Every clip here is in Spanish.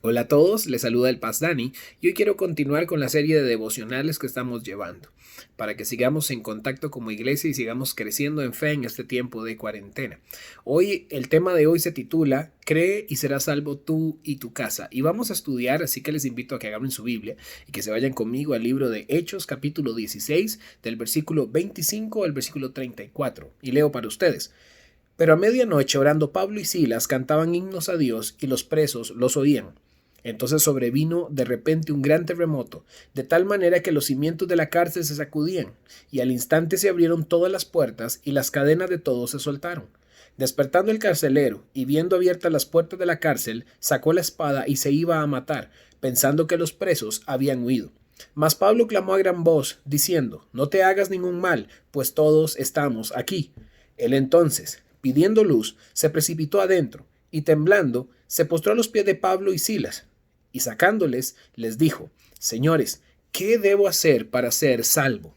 Hola a todos, les saluda el Paz Dani y hoy quiero continuar con la serie de devocionales que estamos llevando para que sigamos en contacto como iglesia y sigamos creciendo en fe en este tiempo de cuarentena. Hoy el tema de hoy se titula Cree y serás salvo tú y tu casa, y vamos a estudiar, así que les invito a que agarren su Biblia y que se vayan conmigo al libro de Hechos capítulo 16 del versículo 25 al versículo 34 y leo para ustedes. Pero a medianoche, orando, Pablo y Silas cantaban himnos a Dios y los presos los oían. Entonces sobrevino de repente un gran terremoto, de tal manera que los cimientos de la cárcel se sacudían, y al instante se abrieron todas las puertas y las cadenas de todos se soltaron. Despertando el carcelero y viendo abiertas las puertas de la cárcel, sacó la espada y se iba a matar, pensando que los presos habían huido. Mas Pablo clamó a gran voz, diciendo: No te hagas ningún mal, pues todos estamos aquí. Él entonces, pidiendo luz, se precipitó adentro, y temblando, se postró a los pies de Pablo y Silas, y sacándoles, les dijo: Señores, ¿qué debo hacer para ser salvo?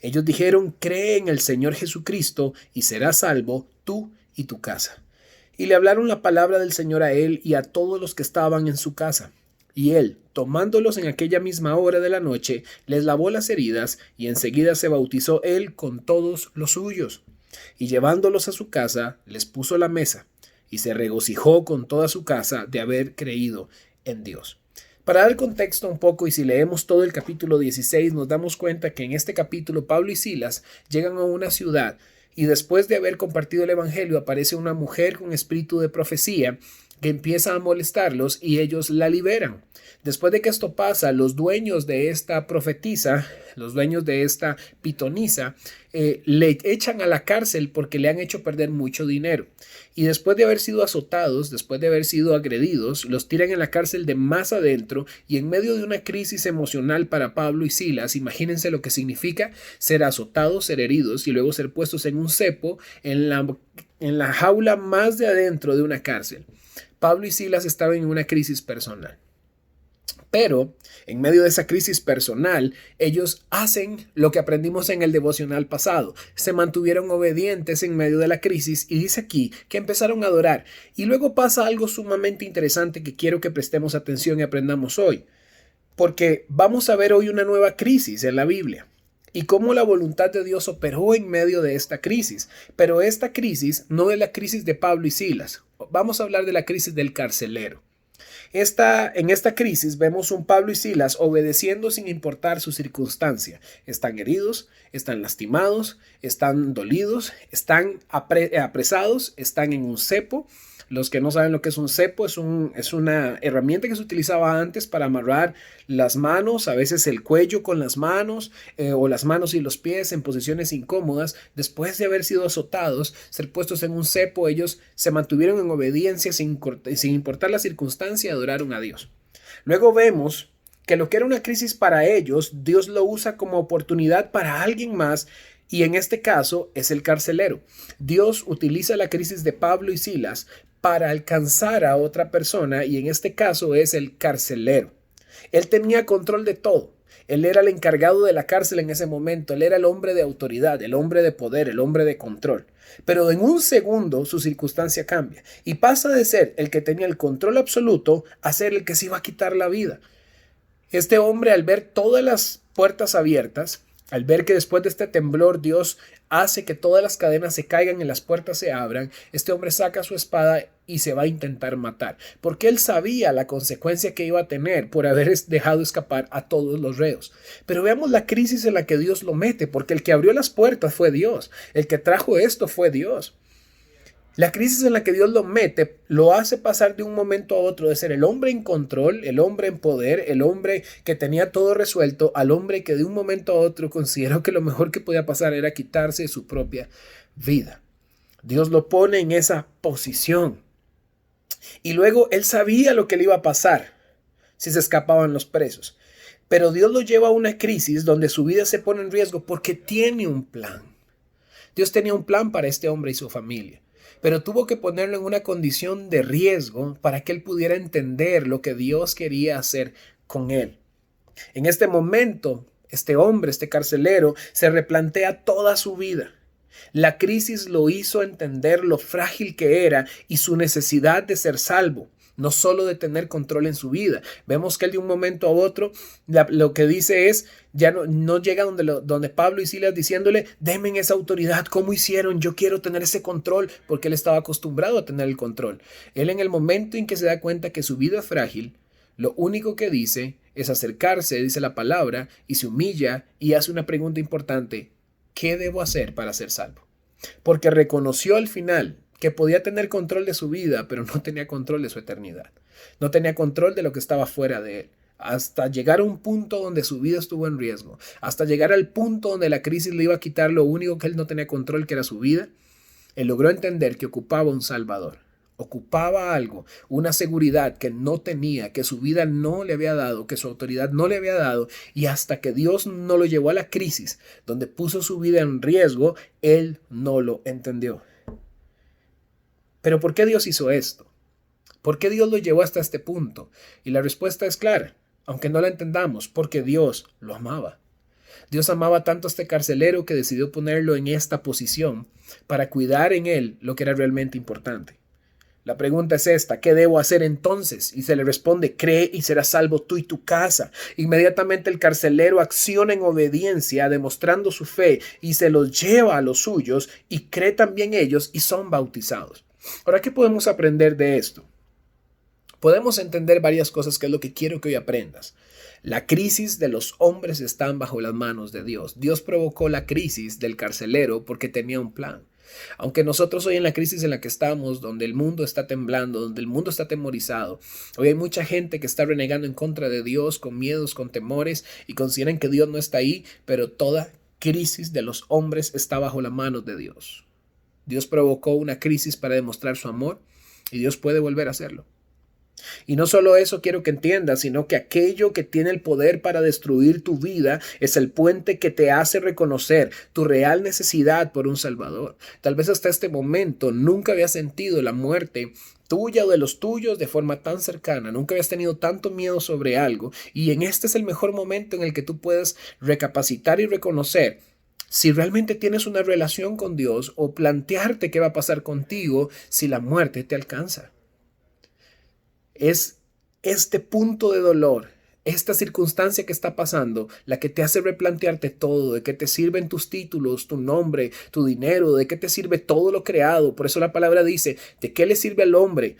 Ellos dijeron: Cree en el Señor Jesucristo y serás salvo tú y tu casa. Y le hablaron la palabra del Señor a él y a todos los que estaban en su casa. Y él, tomándolos en aquella misma hora de la noche, les lavó las heridas, y enseguida se bautizó él con todos los suyos. Y llevándolos a su casa, les puso la mesa, y se regocijó con toda su casa de haber creído en Dios. Para dar contexto un poco, y si leemos todo el capítulo 16, nos damos cuenta que en este capítulo Pablo y Silas llegan a una ciudad, y después de haber compartido el evangelio aparece una mujer con espíritu de profecía que empieza a molestarlos y ellos la liberan. Después de que esto pasa, los dueños de esta profetisa, los dueños de esta pitonisa, le echan a la cárcel porque le han hecho perder mucho dinero. Y después de haber sido azotados, después de haber sido agredidos, los tiran en la cárcel de más adentro, y en medio de una crisis emocional para Pablo y Silas, imagínense lo que significa ser azotados, ser heridos y luego ser puestos en un cepo en la jaula más de adentro de una cárcel. Pablo y Silas estaban en una crisis personal. Pero en medio de esa crisis personal, ellos hacen lo que aprendimos en el devocional pasado. Se mantuvieron obedientes en medio de la crisis, y dice aquí que empezaron a adorar. Y luego pasa algo sumamente interesante que quiero que prestemos atención y aprendamos hoy. Porque vamos a ver hoy una nueva crisis en la Biblia y cómo la voluntad de Dios operó en medio de esta crisis. Pero esta crisis no es la crisis de Pablo y Silas. Vamos a hablar de la crisis del carcelero. En esta crisis vemos un Pablo y Silas obedeciendo sin importar su circunstancia. Están heridos, están lastimados, están dolidos, están apresados, están en un cepo. Los que no saben lo que es un cepo, es una herramienta que se utilizaba antes para amarrar las manos, a veces el cuello con las manos, o las manos y los pies en posiciones incómodas. Después de haber sido azotados, ser puestos en un cepo, ellos se mantuvieron en obediencia sin importar la circunstancia, adoraron a Dios. Luego vemos que lo que era una crisis para ellos, Dios lo usa como oportunidad para alguien más. Y en este caso es el carcelero. Dios utiliza la crisis de Pablo y Silas para alcanzar a otra persona, y en este caso es el carcelero. Él tenía control de todo. Él era el encargado de la cárcel en ese momento. Él era el hombre de autoridad, el hombre de poder, el hombre de control. Pero en un segundo su circunstancia cambia y pasa de ser el que tenía el control absoluto a ser el que se iba a quitar la vida. Este hombre, al ver todas las puertas abiertas, al ver que después de este temblor Dios hace que todas las cadenas se caigan y las puertas se abran, este hombre saca su espada y se va a intentar matar, porque él sabía la consecuencia que iba a tener por haber dejado escapar a todos los reos. Pero veamos la crisis en la que Dios lo mete, porque el que abrió las puertas fue Dios, el que trajo esto fue Dios. La crisis en la que Dios lo mete lo hace pasar de un momento a otro de ser el hombre en control, el hombre en poder, el hombre que tenía todo resuelto, al hombre que de un momento a otro consideró que lo mejor que podía pasar era quitarse su propia vida. Dios lo pone en esa posición. Y luego él sabía lo que le iba a pasar si se escapaban los presos. Pero Dios lo lleva a una crisis donde su vida se pone en riesgo porque tiene un plan. Dios tenía un plan para este hombre y su familia, pero tuvo que ponerlo en una condición de riesgo para que él pudiera entender lo que Dios quería hacer con él. En este momento, este hombre, este carcelero, se replantea toda su vida. La crisis lo hizo entender lo frágil que era y su necesidad de ser salvo. no solo de tener control en su vida. Vemos que él de un momento a otro lo que dice es, ya no llega donde Pablo y Silas diciéndole, denme esa autoridad, ¿cómo hicieron? Yo quiero tener ese control, porque él estaba acostumbrado a tener el control. Él en el momento en que se da cuenta que su vida es frágil, lo único que dice es acercarse, dice la palabra, y se humilla y hace una pregunta importante, ¿qué debo hacer para ser salvo? Porque reconoció al final que podía tener control de su vida, pero no tenía control de su eternidad. No tenía control de lo que estaba fuera de él. Hasta llegar a un punto donde su vida estuvo en riesgo, hasta llegar al punto donde la crisis le iba a quitar lo único que él no tenía control, que era su vida, él logró entender que ocupaba un Salvador. Ocupaba algo, una seguridad que no tenía, que su vida no le había dado, que su autoridad no le había dado, y hasta que Dios no lo llevó a la crisis, donde puso su vida en riesgo, él no lo entendió. Pero ¿por qué Dios hizo esto? ¿Por qué Dios lo llevó hasta este punto? Y la respuesta es clara, aunque no la entendamos, porque Dios lo amaba. Dios amaba tanto a este carcelero que decidió ponerlo en esta posición para cuidar en él lo que era realmente importante. La pregunta es esta, ¿qué debo hacer entonces? Y se le responde, cree y serás salvo tú y tu casa. Inmediatamente el carcelero acciona en obediencia, demostrando su fe, y se los lleva a los suyos, y cree también ellos, y son bautizados. Ahora, ¿qué podemos aprender de esto? Podemos entender varias cosas, que es lo que quiero que hoy aprendas. La crisis de los hombres están bajo las manos de Dios. Dios provocó la crisis del carcelero porque tenía un plan. Aunque nosotros hoy en la crisis en la que estamos, donde el mundo está temblando, donde el mundo está atemorizado, hoy hay mucha gente que está renegando en contra de Dios, con miedos, con temores, y consideran que Dios no está ahí, pero toda crisis de los hombres está bajo la mano de Dios. Dios provocó una crisis para demostrar su amor, y Dios puede volver a hacerlo. Y no solo eso quiero que entiendas, sino que aquello que tiene el poder para destruir tu vida es el puente que te hace reconocer tu real necesidad por un Salvador. Tal vez hasta este momento nunca habías sentido la muerte tuya o de los tuyos de forma tan cercana, nunca habías tenido tanto miedo sobre algo, y en este es el mejor momento en el que tú puedes recapacitar y reconocer si realmente tienes una relación con Dios, o plantearte qué va a pasar contigo si la muerte te alcanza. Es este punto de dolor, esta circunstancia que está pasando, la que te hace replantearte todo, de qué te sirven tus títulos, tu nombre, tu dinero, de qué te sirve todo lo creado. Por eso la palabra dice, ¿de qué le sirve al hombre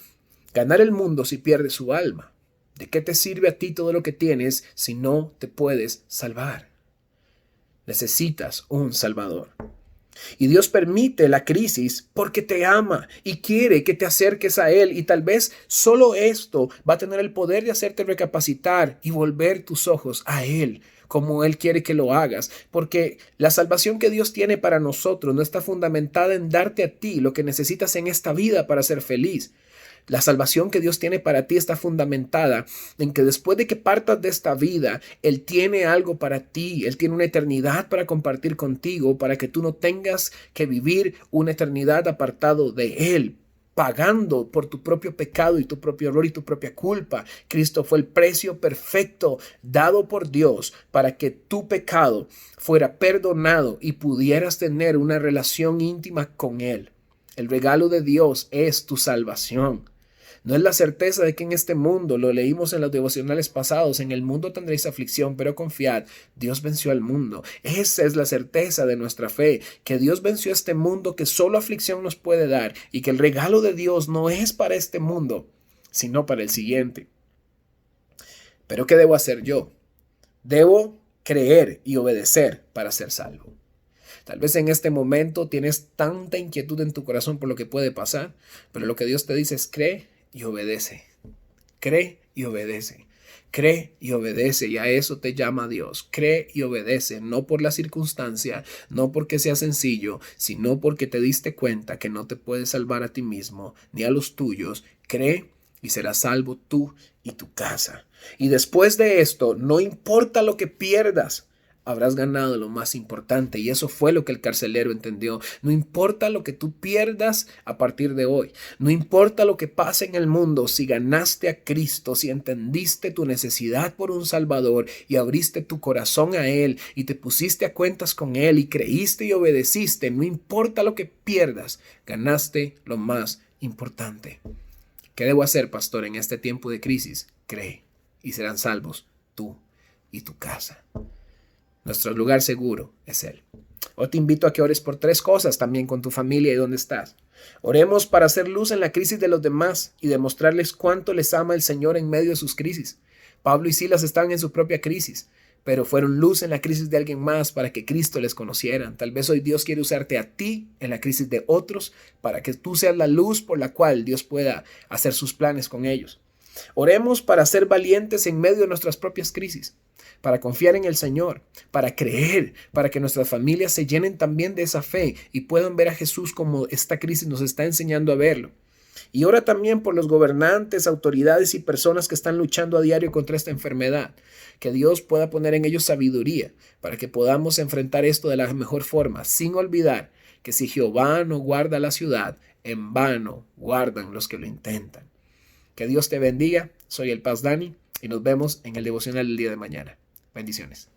ganar el mundo si pierde su alma? ¿De qué te sirve a ti todo lo que tienes si no te puedes salvar? Necesitas un Salvador. Y Dios permite la crisis porque te ama y quiere que te acerques a Él, y tal vez solo esto va a tener el poder de hacerte recapacitar y volver tus ojos a Él como Él quiere que lo hagas, porque la salvación que Dios tiene para nosotros no está fundamentada en darte a ti lo que necesitas en esta vida para ser feliz. La salvación que Dios tiene para ti está fundamentada en que después de que partas de esta vida, Él tiene algo para ti. Él tiene una eternidad para compartir contigo, para que tú no tengas que vivir una eternidad apartado de Él, pagando por tu propio pecado y tu propio error y tu propia culpa. Cristo fue el precio perfecto dado por Dios para que tu pecado fuera perdonado y pudieras tener una relación íntima con Él. El regalo de Dios es tu salvación. No es la certeza de que en este mundo, lo leímos en los devocionales pasados, en el mundo tendréis aflicción, pero confiad, Dios venció al mundo. Esa es la certeza de nuestra fe, que Dios venció a este mundo que solo aflicción nos puede dar, y que el regalo de Dios no es para este mundo, sino para el siguiente. ¿Pero qué debo hacer yo? Debo creer y obedecer para ser salvo. Tal vez en este momento tienes tanta inquietud en tu corazón por lo que puede pasar, pero lo que Dios te dice es cree y obedece. Cree y obedece. Cree y obedece, y a eso te llama Dios. Cree y obedece, no por la circunstancia, no porque sea sencillo, sino porque te diste cuenta que no te puedes salvar a ti mismo ni a los tuyos. Cree y serás salvo tú y tu casa. Y después de esto, no importa lo que pierdas, habrás ganado lo más importante, y eso fue lo que el carcelero entendió. No importa lo que tú pierdas a partir de hoy, no importa lo que pase en el mundo, si ganaste a Cristo, si entendiste tu necesidad por un Salvador y abriste tu corazón a Él y te pusiste a cuentas con Él y creíste y obedeciste, no importa lo que pierdas, ganaste lo más importante. ¿Qué debo hacer, pastor, en este tiempo de crisis? Cree y serán salvos tú y tu casa. Nuestro lugar seguro es Él. Hoy te invito a que ores por 3 cosas también con tu familia y donde estás. Oremos para hacer luz en la crisis de los demás y demostrarles cuánto les ama el Señor en medio de sus crisis. Pablo y Silas estaban en su propia crisis, pero fueron luz en la crisis de alguien más para que Cristo les conocieran. Tal vez hoy Dios quiere usarte a ti en la crisis de otros para que tú seas la luz por la cual Dios pueda hacer sus planes con ellos. Oremos para ser valientes en medio de nuestras propias crisis, para confiar en el Señor, para creer, para que nuestras familias se llenen también de esa fe y puedan ver a Jesús como esta crisis nos está enseñando a verlo. Y ora también por los gobernantes, autoridades y personas que están luchando a diario contra esta enfermedad. Que Dios pueda poner en ellos sabiduría para que podamos enfrentar esto de la mejor forma, sin olvidar que si Jehová no guarda la ciudad, en vano guardan los que lo intentan. Que Dios te bendiga. Soy el Paz Dani y nos vemos en el devocional del día de mañana. Bendiciones.